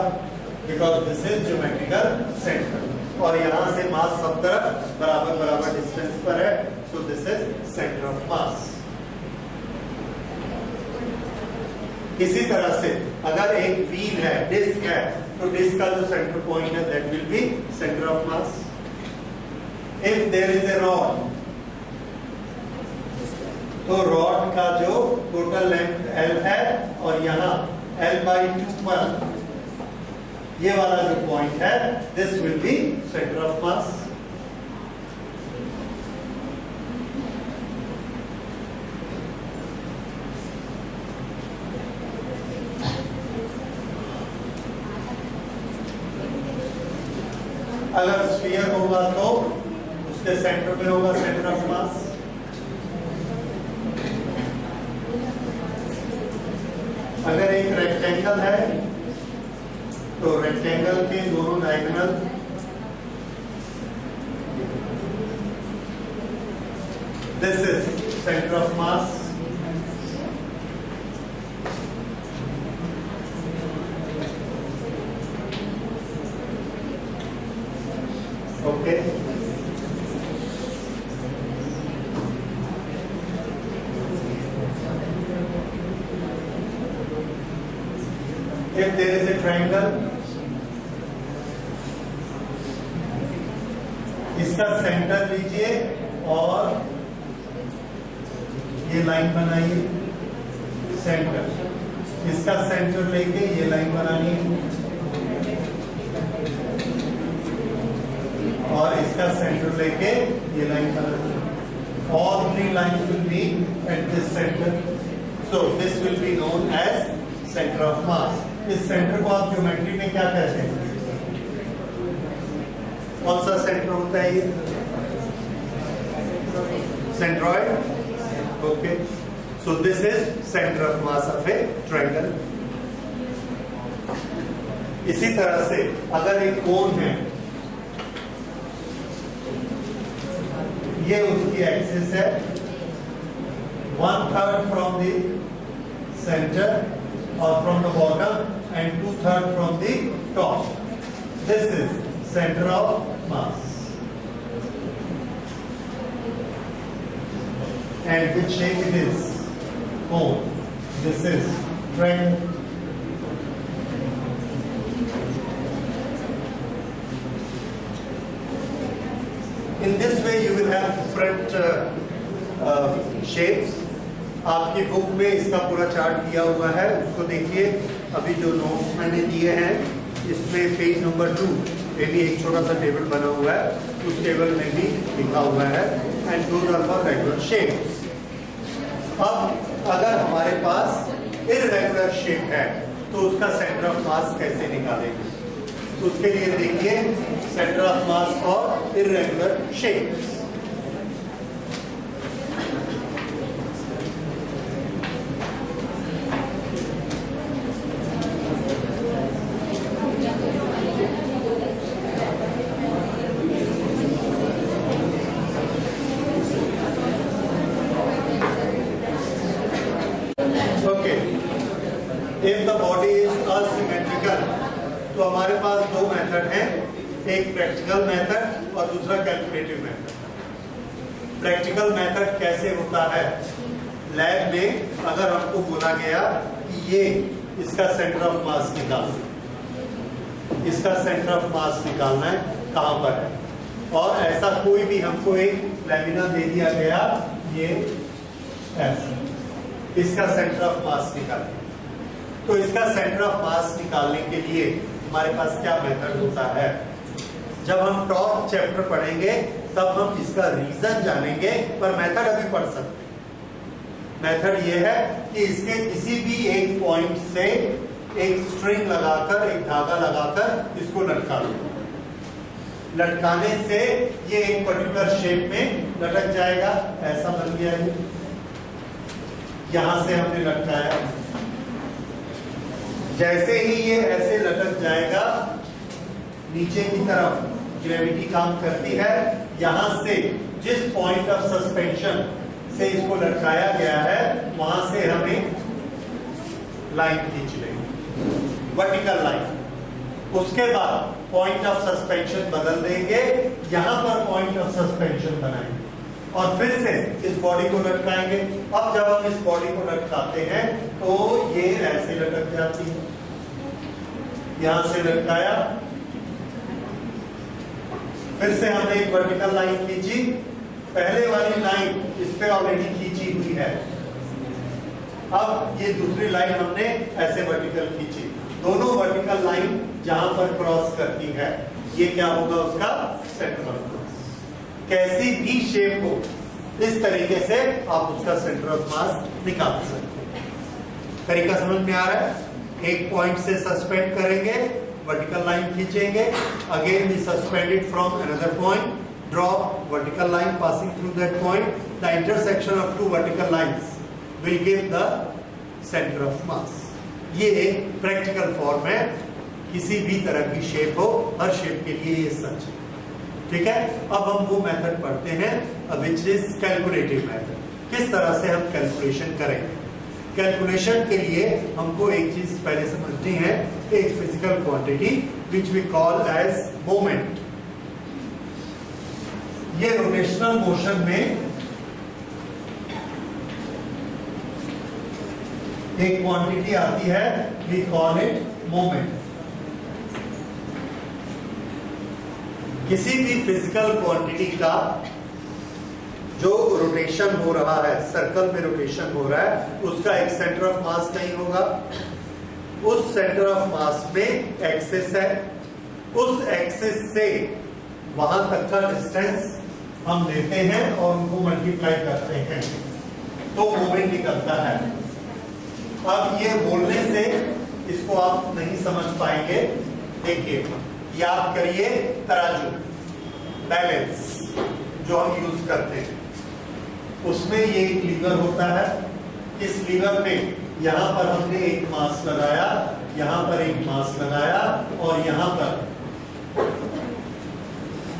because this is geometrical centre, और यहां से मास सब तरफ बराबर बराबर डिस्टेंस पर है, so this is centre of मास। इसी तरह से अगर एक व्हील है, डिस्क है, तो डिस्क का जो सेंटर पॉइंट है that will be centre of mass. If there is a rod, तो रॉड का जो टोटल लेंथ L है और यहाँ L/2 पर ये वाला जो पॉइंट है, this will be centre of मास। अगर स्फीयर होगा तो उसके सेंटर में होगा सेंटर ऑफ मास। अगर एक रेक्टेंगल है तो रेक्टेंगल के दोनों diagonal this is centre of mass. Okay, if there is a triangle, इसका सेंटर लीजिए और ये लाइन बनाइए, सेंटर, इसका सेंटर लेके ये लाइन बनानी है और इसका सेंटर लेके ये लाइन बनानी है। All three lines will be at this center, so this will be known as center of mass। इस सेंटर को आप ज्योमेट्री में क्या कहते हैं? कौन सा सेंटर होता है ये? Centroid. Okay, so this is centre of mass of A triangle. इसी तरह से अगर एक कोन है, ये उसकी एक्सिस है, 1/3 from the centre or from the bottom and 2/3 from the top. This is center of mass. And which shape it is? Cone. This is triangle. In this way you will have different shapes. आपकी book में इसका पूरा chart दिया हुआ है, उसको देखिए। अभी जो नोट्स मैंने दिए हैं इसमें पेज नंबर 2 में भी एक छोटा सा टेबल बना हुआ है, उस टेबल में भी लिखा हुआ है and those are for regular shapes. अब अगर हमारे पास इररेगुलर शेप है तो उसका सेंटर ऑफ मास कैसे निकालेंगे? तो उसके लिए देखिए सेंटर ऑफ मास और irregular shapes. If the body is asymmetrical, तो हमारे पास दो मेथड हैं, एक प्रैक्टिकल मेथड और दूसरा कैलकुलेटिव मेथड। प्रैक्टिकल मेथड कैसे होता है? लैब में अगर हमको बोला गया कि ये इसका सेंटर ऑफ मास निकालना, इसका सेंटर ऑफ मास निकालना है कहां पर है, और ऐसा कोई भी हमको एक लैमिना दे दिया गया, ये ऐसा, इसका सेंटर ऑफ मास निकालना। तो इसका सेंटर ऑफ मास निकालने के लिए हमारे पास क्या मेथड होता है? जब हम टॉप चैप्टर पढ़ेंगे तब हम इसका रीजन जानेंगे, पर मेथड अभी पढ़ सकते हैं। मेथड ये है कि इसके किसी भी एक पॉइंट से एक स्ट्रिंग लगाकर, एक धागा लगाकर इसको लटका लो। लटकाने से ये एक पर्टिकुलर शेप में लटक जाएगा, ऐसा बन गया है। यहां से हमने लटकाया, जैसे ही ये ऐसे लटक जाएगा नीचे की तरफ, ग्रेविटी काम करती है, यहां से जिस पॉइंट ऑफ सस्पेंशन से इसको लटकाया गया है वहां से हमें लाइन खींच लेंगे, वर्टिकल लाइन। उसके बाद पॉइंट ऑफ सस्पेंशन बदल देंगे, यहां पर पॉइंट ऑफ सस्पेंशन बनाएंगे और फिर से इस बॉडी को लटकाएंगे। अब जब हम इस बॉडी को लटकाते हैं तो ये ऐसे लटक जाती है, यहां से लटकाया, फिर से हमने एक वर्टिकल लाइन खींची, पहले वाली लाइन इस पे ऑलरेडी खींची हुई है, अब ये दूसरी लाइन हमने ऐसे वर्टिकल खींची, दोनों वर्टिकल लाइन जहां पर क्रॉस करती है ये क्या होगा? उसका सेंटर ऑफ मास। कैसी भी शेप हो, इस तरीके से आप उसका सेंटर ऑफ मास निकाल सकते हैं। तरीका समझ में आ रहा है? एक पॉइंट से सस्पेंड करेंगे, वर्टिकल लाइन खींचेंगे, again we suspended from another point, draw vertical line passing through that point, the intersection of two vertical lines will give the centre of mass. ये एक प्रैक्टिकल फॉर्म है, किसी भी तरह की शेप हो, हर शेप के लिए ये सच है। ठीक है, अब हम वो मेथड पढ़ते हैं विच इज कैलकुलेटिव मेथड। किस तरह से हम कैलकुलेशन करेंगे? कैलकुलेशन के लिए हमको एक चीज पहले समझनी है, एक physical quantity which we call as moment. ये रोटेशनल मोशन में एक क्वांटिटी आती है, वी कॉल इट मोमेंट। किसी भी फिजिकल क्वांटिटी का जो रोटेशन हो रहा है, सर्कल में रोटेशन हो रहा है, उसका एक सेंटर ऑफ मास नहीं होगा। उस सेंटर ऑफ मास में एक्सिस है, उस एक्सिस से वहां तक का डिस्टेंस हम लेते हैं और उनको मल्टीप्लाई करते हैं तो मोमेंट निकलता है। अब ये बोलने से इसको आप नहीं समझ पाएंगे। देखिए, याद करिए तराजू, बैलेंस जो हम यूज करते हैं, उसमें ये एक लीवर होता है। इस लीवर में यहां पर हमने एक मास लगाया, यहां पर एक मास लगाया और यहां पर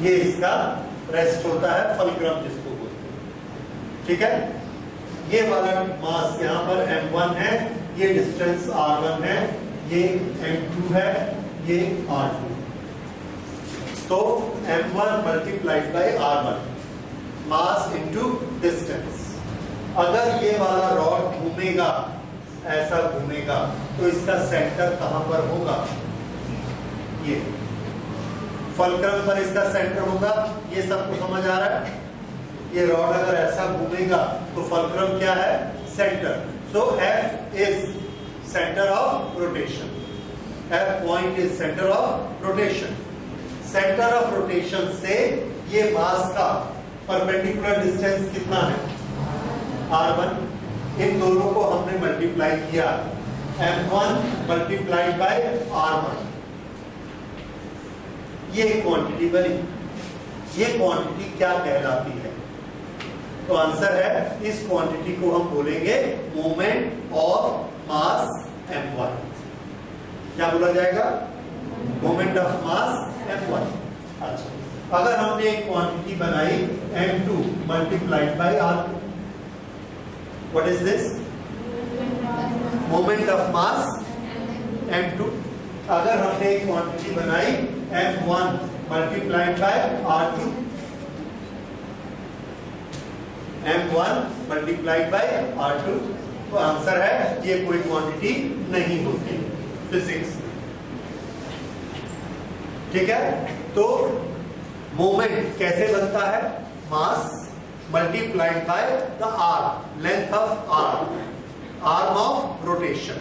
ये इसका रेस्ट होता है, फलक्रम जिसको बोलते हैं। ठीक है, ये वाला मास यहां पर m1 है, ये डिस्टेंस r1 है, ये m2 है, ये r2। तो m1 multiplied by r1, mass into distance. अगर ये वाला रॉड घूमेगा, ऐसा घूमेगा, तो इसका सेंटर कहां पर होगा? ये फलक्रम पर इसका सेंटर होगा। ये सबको समझ आ रहा है? ये रॉड अगर ऐसा घूमेगा तो फलक्रम क्या है? Centre. So F is centre of rotation. F point is centre of rotation. Centre of rotation से ये मास का परपेंडिकुलर डिस्टेंस कितना है? r1। इन दोनों को हमने मल्टीप्लाई किया, m1 मल्टीप्लाइड बाय r1। ये क्वांटिटी बनी, ये क्वांटिटी क्या कहलाती है? तो आंसर है इस क्वांटिटी को हम बोलेंगे मोमेंट ऑफ मास m1। क्या बोला जाएगा? Moment of mass m1। अच्छा, अगर हमने एक क्वांटिटी बनाई m2 multiplied by r2, what is this? Moment of mass m2। अगर हमने एक क्वांटिटी बनाई m1 multiplied by r2, m1 multiplied by r2, तो आंसर है ये कोई क्वांटिटी नहीं होती फिजिक्स। ठीक है, तो मोमेंट कैसे बनता है? Mass multiplied by the r, length of arm, arm of rotation.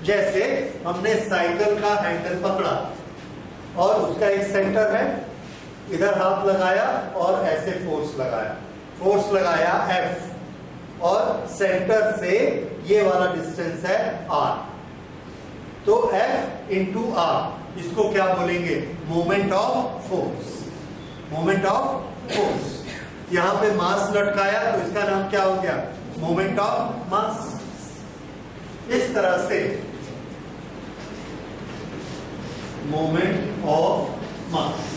जैसे हमने साइकिल का हैंडल पकड़ा और उसका एक सेंटर है, इधर हाथ लगाया और ऐसे फोर्स लगाया, फोर्स लगाया F और सेंटर से ये वाला डिस्टेंस है R, तो F इंटू R, इसको क्या बोलेंगे? Moment of force, moment of force. यहां पे मास लटकाया तो इसका नाम क्या हो गया? Moment of mass. इस तरह से मोमेंट ऑफ मास,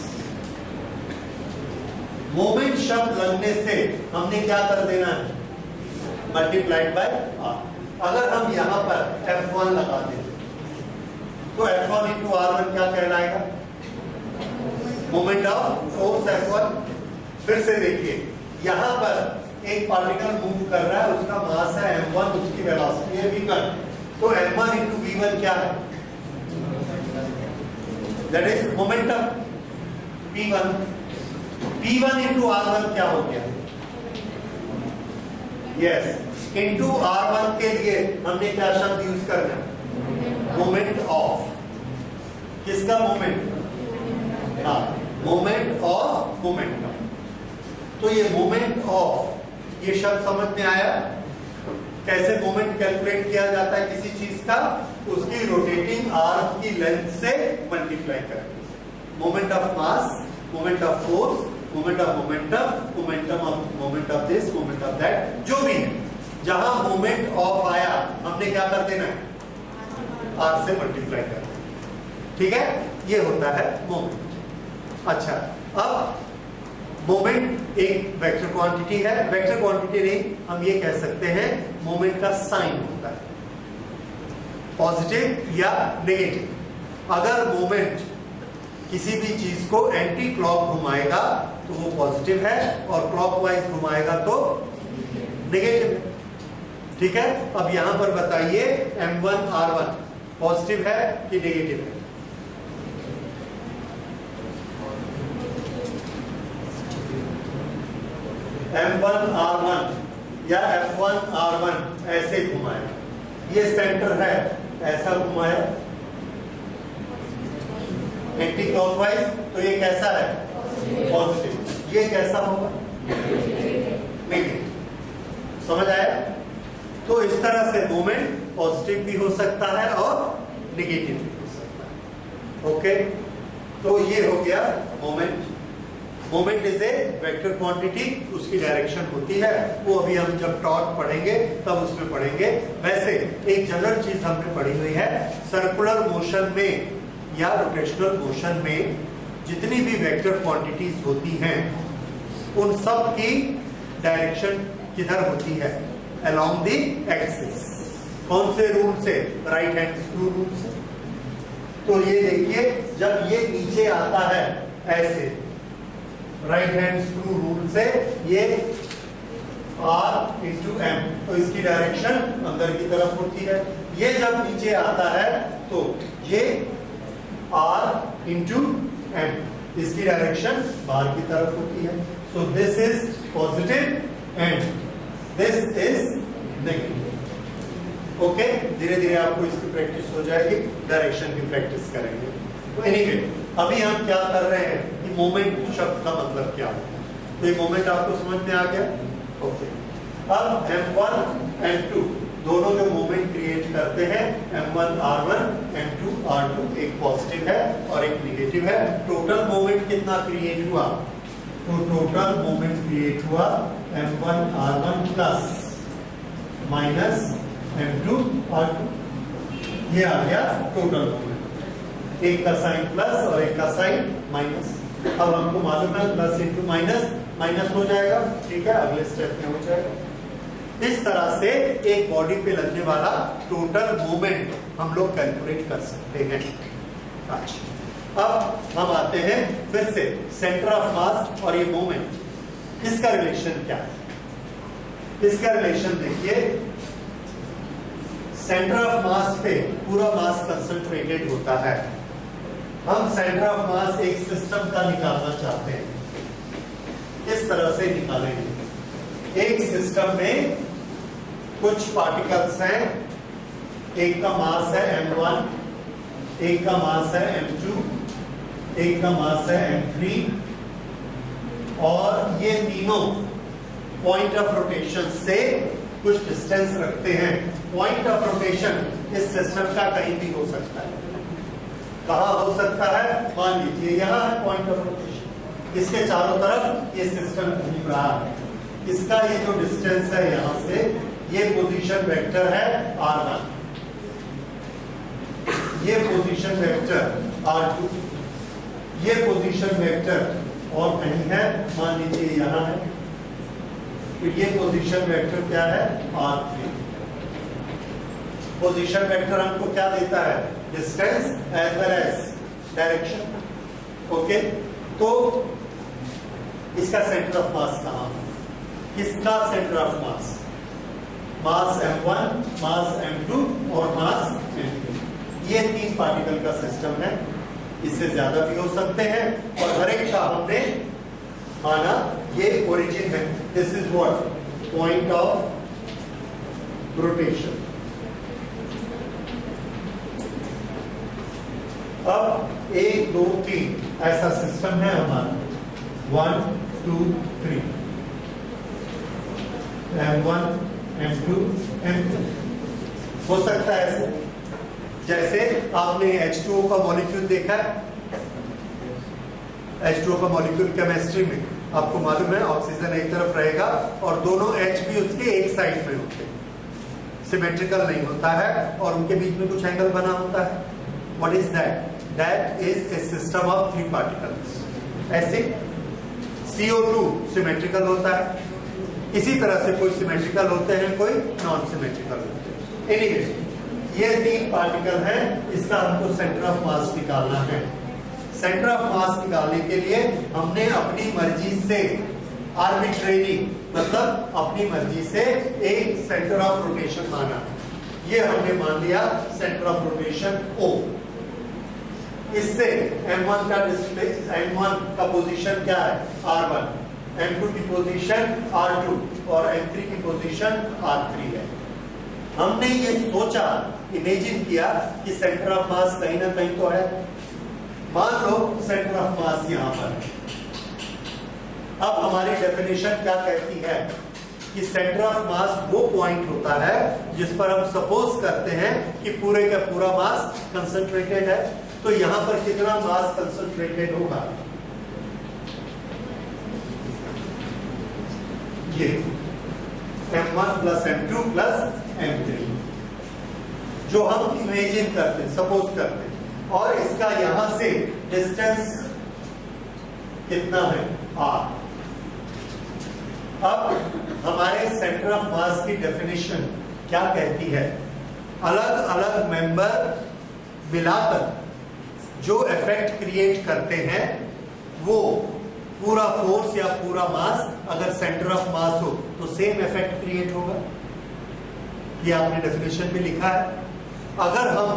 मोमेंट शब्द लगने से हमने क्या कर देना है? Multiplied by r. अगर हम यहां पर F1 लगा दें तो F1 इंटू R1 क्या कहलाएगा? Moment of force F1। फिर से देखिए, यहां पर एक पार्टिकल मूव कर रहा है, उसका मास है m1, उसकी वेलोसिटी है v1, तो m1 इंटू v1 क्या है? That is momentum p1। p1 into r1 क्या हो गया? यस, इंटू r1 के लिए हमने क्या शब्द यूज करना है? Moment of. किसका मोमेंट? हाँ, मोमेंट ऑफ मोमेंटम। तो ये मोमेंट ऑफ, ये शब्द समझ में आया? कैसे मोमेंट कैलकुलेट किया जाता है किसी चीज का? उसकी रोटेटिंग आर्म की लेंथ से मल्टीप्लाई करके। Moment of mass, moment of force, moment of momentum, moment of this, moment of that, जो भी है, जहां मोमेंट ऑफ आया हमने क्या कर देना है? आर से मल्टीप्लाई कर देना। ठीक है, ये होता है मोमेंट। अच्छा, अब मोमेंट एक वेक्टर क्वांटिटी है। वेक्टर क्वांटिटी नहीं, हम ये कह सकते हैं मोमेंट का साइन होता है, पॉजिटिव या नेगेटिव। अगर मोमेंट किसी भी चीज को एंटी क्लॉक घुमाएगा तो वो पॉजिटिव है, और क्लॉकवाइज घुमाएगा तो नेगेटिव है। ठीक है, अब यहां पर बताइए m1 r1 पॉजिटिव है कि नेगेटिव है? m1 r1 या f1 r1 ऐसे घुमाया, ये सेंटर है, ऐसा घुमाया एंटी क्लॉकवाइज, तो ये कैसा है? पॉजिटिव। ये कैसा होगा? नेगेटिव। समझ आया? तो इस तरह से मोमेंट पॉजिटिव भी हो सकता है और नेगेटिव भी हो सकता है। ओके, तो ये हो गया moment. Moment is a vector quantity, उसकी डायरेक्शन होती है, वो अभी हम जब टॉर्क पढ़ेंगे तब उसमें पढ़ेंगे। वैसे एक जनरल चीज हमने पढ़ी हुई है, सर्कुलर मोशन में या रोटेशनल मोशन में जितनी भी वेक्टर क्वांटिटीज होती हैं उन सब की डायरेक्शन किधर होती है? Along the axis. कौन से रूल से? राइट हैंड स्क्रू रूल से। तो ये देखिए, जब ये नीचे आता है ऐसे राइट हैंड स्क्रू रूल से, ये R इंटू M, तो इसकी डायरेक्शन अंदर की तरफ होती है। ये जब नीचे आता है तो ये R इंटू M, इसकी डायरेक्शन बाहर की तरफ होती है। So this is positive and this is negative. Okay, धीरे धीरे आपको इसकी प्रैक्टिस हो जाएगी, डायरेक्शन की प्रैक्टिस करेंगे। तो एनीवे, अभी हम क्या कर रहे हैं कि मोमेंट शब्द का मतलब क्या है? तो ये मोमेंट आपको समझ में आ गया? ओके, अब m1 m2 दोनों जो मोमेंट क्रिएट करते हैं m1 r1 m2 r2, एक पॉजिटिव है और एक नेगेटिव है। टोटल मोमेंट कितना क्रिएट हुआ? तो टोटल मोमेंट क्रिएट हुआ m1 r1 plus minus m2 r2, ये आ गया टोटल मोमेंट। एक का साइन प्लस और एक का साइन माइनस। अब हमको मालूम है प्लस इंटू माइनस माइनस हो जाएगा, ठीक है, अगले स्टेप में हो जाएगा। इस तरह से एक बॉडी पे लगने वाला टोटल मोमेंट हम लोग कैलकुलेट कर सकते हैं। अच्छा, अब हम आते हैं फिर से सेंटर ऑफ मास और ये मोमेंट, इसका रिलेशन क्या है? इसका रिलेशन देखिए, सेंटर ऑफ मास पे पूरा मास कंसंट्रेटेड होता है। हम सेंटर ऑफ मास एक सिस्टम का निकालना चाहते हैं, इस तरह से निकालेंगे। एक सिस्टम में कुछ पार्टिकल्स हैं, एक का मास है m1, एक का मास है m2, एक का मास है m3, और ये तीनों पॉइंट ऑफ रोटेशन से कुछ डिस्टेंस रखते हैं। पॉइंट ऑफ रोटेशन इस सिस्टम का कहीं भी हो सकता है। कहाँ हो सकता है? मान लीजिए यहाँ है पॉइंट ऑफ रोटेशन, इसके चारों तरफ ये सिस्टम घूम रहा है। इसका ये जो डिस्टेंस है यहाँ से, ये पोजीशन वेक्टर है r1, ये पोजीशन वेक्टर r2, ये पोजीशन वेक्टर और कहीं है, मान लीजिए यहाँ है, तो ये पोजीशन वेक्टर क्या है? r3। पोजीशन वेक्टर हमको क्या देता है? Distance as well as direction. Okay, तो इसका सेंटर ऑफ मास कहाँ है? किसका centre of mass? Mass m1, mass m2 और मास m3। ये तीन पार्टिकल का सिस्टम है, इससे ज्यादा भी हो सकते हैं, और हर एक का हमने माना ये ओरिजिन है। This is what? Point of rotation. अब 1 2 3 ऐसा सिस्टम है हमारा, 1 2 3, m1 m2 m3 हो सकता है ऐसे। जैसे आपने H2O का मॉलिक्यूल देखा है, H2O का मॉलिक्यूल केमिस्ट्री में आपको मालूम है ऑक्सीजन एक तरफ रहेगा और दोनों H भी उसके एक साइड में होते हैं, सिमेट्रिकल नहीं होता है और उनके बीच में कुछ एंगल बना होता है। What is that? That is a system of 3 particles. ऐसे CO2 सिमेट्रिकल होता है, इसी तरह से कोई सिमेट्रिकल होते हैं, कोई नॉन सिमेट्रिकल होते हैं। एनीवे, ये 3 पार्टिकल हैं, इसका हमको सेंटर ऑफ मास निकालना है। सेंटर ऑफ मास निकालने के लिए हमने अपनी मर्जी से आर्बिट्रेरी, मतलब अपनी मर्जी से एक सेंटर ऑफ रोटेशन माना। ये हमने मान लिया सेंटर ऑफ रोटेशन O। इससे m1 का पोजीशन क्या है? r1, m2 की पोजीशन r2 और m3 की पोजीशन r3 है। हमने ये सोचा, इमेजिन किया कि सेंटर ऑफ मास कहीं ना कहीं तो है। मान लो सेंटर ऑफ मास यहाँ पर। अब हमारी डेफिनेशन क्या कहती है कि सेंटर ऑफ मास वो पॉइंट होता है जिस पर हम सपोज करते हैं कि पूरे का पूरा मास कंसंट्रेटेड है। तो यहां पर कितना मास कंसंट्रेटेड होगा? ये m1 plus m2 plus m3 जो हम इमेजिन करते हैं, सपोज करते हैं, और इसका यहां से डिस्टेंस कितना है? r। अब हमारे सेंटर ऑफ मास की डेफिनेशन क्या कहती है? अलग अलग मेंबर मिलाकर जो इफेक्ट क्रिएट करते हैं वो पूरा फोर्स या पूरा मास अगर सेंटर ऑफ मास हो तो सेम इफेक्ट क्रिएट होगा। ये आपने डेफिनेशन में लिखा है। अगर हम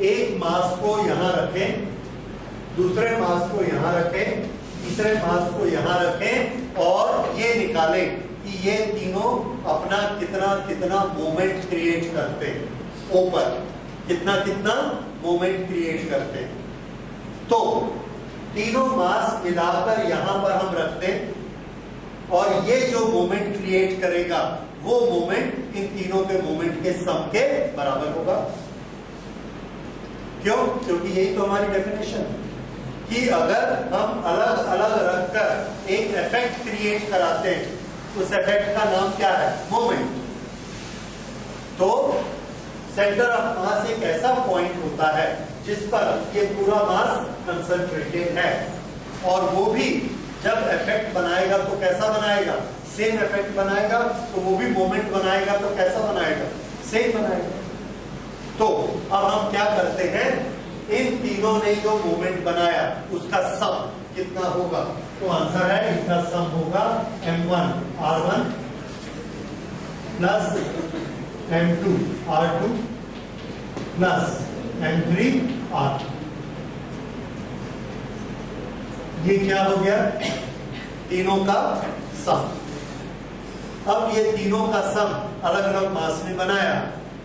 एक मास को यहां रखें, दूसरे मास को यहां रखें, तीसरे मास को यहां रखें और ये निकालें कि ये तीनों अपना कितना कितना मोमेंट क्रिएट करते हैं, ऊपर कितना कितना मोमेंट क्रिएट करते हैं, तो तीनों मास मिलाकर यहां पर हम रखते हैं और ये जो मोमेंट क्रिएट करेगा वो मोमेंट इन तीनों के मोमेंट के सम के बराबर होगा। क्यों? क्योंकि यही तो हमारी डेफिनेशन कि अगर हम अलग अलग रखकर एक इफेक्ट क्रिएट कराते हैं, उस इफेक्ट का नाम क्या है? मोमेंट। तो सेंटर ऑफ मास एक ऐसा पॉइंट होता है जिस पर ये पूरा मास कंसंट्रेटेड है, और वो भी जब इफेक्ट बनाएगा तो कैसा बनाएगा? सेम इफेक्ट बनाएगा। तो वो भी मोमेंट बनाएगा तो कैसा बनाएगा? सेम बनाएगा। तो अब हम क्या करते हैं, इन तीनों ने जो मोमेंट बनाया उसका सम कितना होगा? तो आंसर है इसका सम होगा m1 r1 plus m2 r2 plus m3 r2। ये क्या हो गया? तीनों का सम। अब ये तीनों का सम अलग अलग मास में बनाया।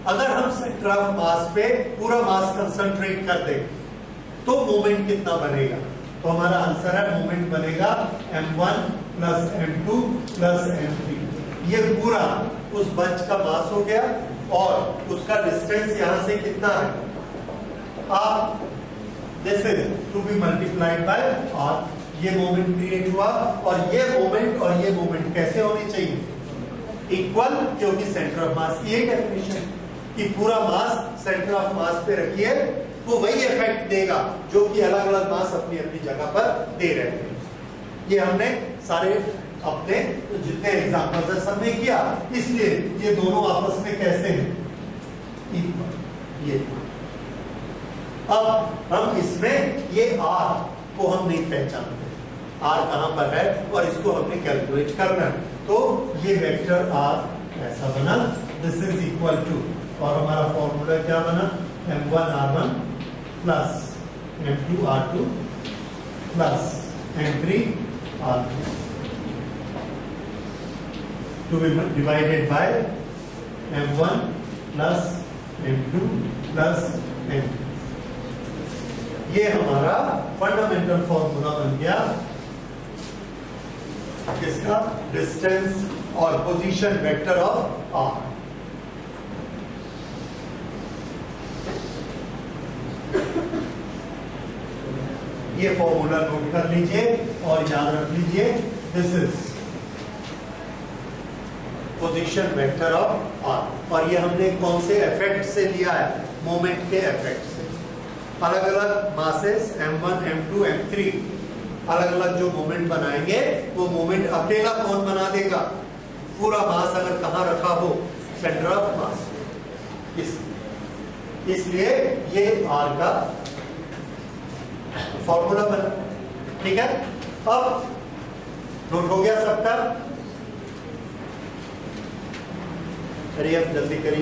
अगर हम सेंटर ऑफ मास पे पूरा मास कंसंट्रेट कर दें तो मोमेंट कितना बनेगा? तो हमारा आंसर है मोमेंट बनेगा m1 plus m2 plus m3। ये पूरा उस बंच का मास हो गया और उसका डिस्टेंस यहां से कितना है? r। This is to be multiplied by r। ये मोमेंट क्रिएट हुआ, और ये मोमेंट कैसे होने चाहिए? इक्वल, क्योंकि सेंटर ऑफ मास की यही डेफिनेशन कि पूरा मास सेंटर ऑफ मास पे रखिए तो वही इफेक्ट देगा जो कि अलग अलग मास अपनी अपनी जगह पर दे रहे हैं। ये हमने सारे अपने जितने एग्जांपल्स है सबने किया, इसलिए ये दोनों आपस में कैसे हैं? इक्वल। ये अब हम इसमें ये r को हम नहीं पहचानते, r कहां पर है और इसको हमने कैलकुलेट करना है। तो ये वेक्टर r ऐसा बना, दिस इज इक्वल टू, और हमारा फॉर्मूला क्या बना? m1 r1 plus m2 r2 plus m3 r3 to be divided by m1 plus m2 plus m3। ये हमारा फंडामेंटल फॉर्मूला बन गया किसका? डिस्टेंस और पोजीशन वेक्टर ऑफ r। ये फॉर्मूला नोट कर लीजिए और याद रख लीजिए, this is position vector of r। और ये हमने कौन से इफेक्ट से लिया है? मोमेंट के इफेक्ट से। अलग अलग मासेस m1 m2 m3 अलग अलग जो मोमेंट बनाएंगे, वो मोमेंट अकेला कौन बना देगा? पूरा मास अगर कहां रखा हो? सेंटर ऑफ मास। इसलिए ये r का फॉर्मूला बना। ठीक है, अब नोट हो गया सबका? अरे अब जल्दी करिए।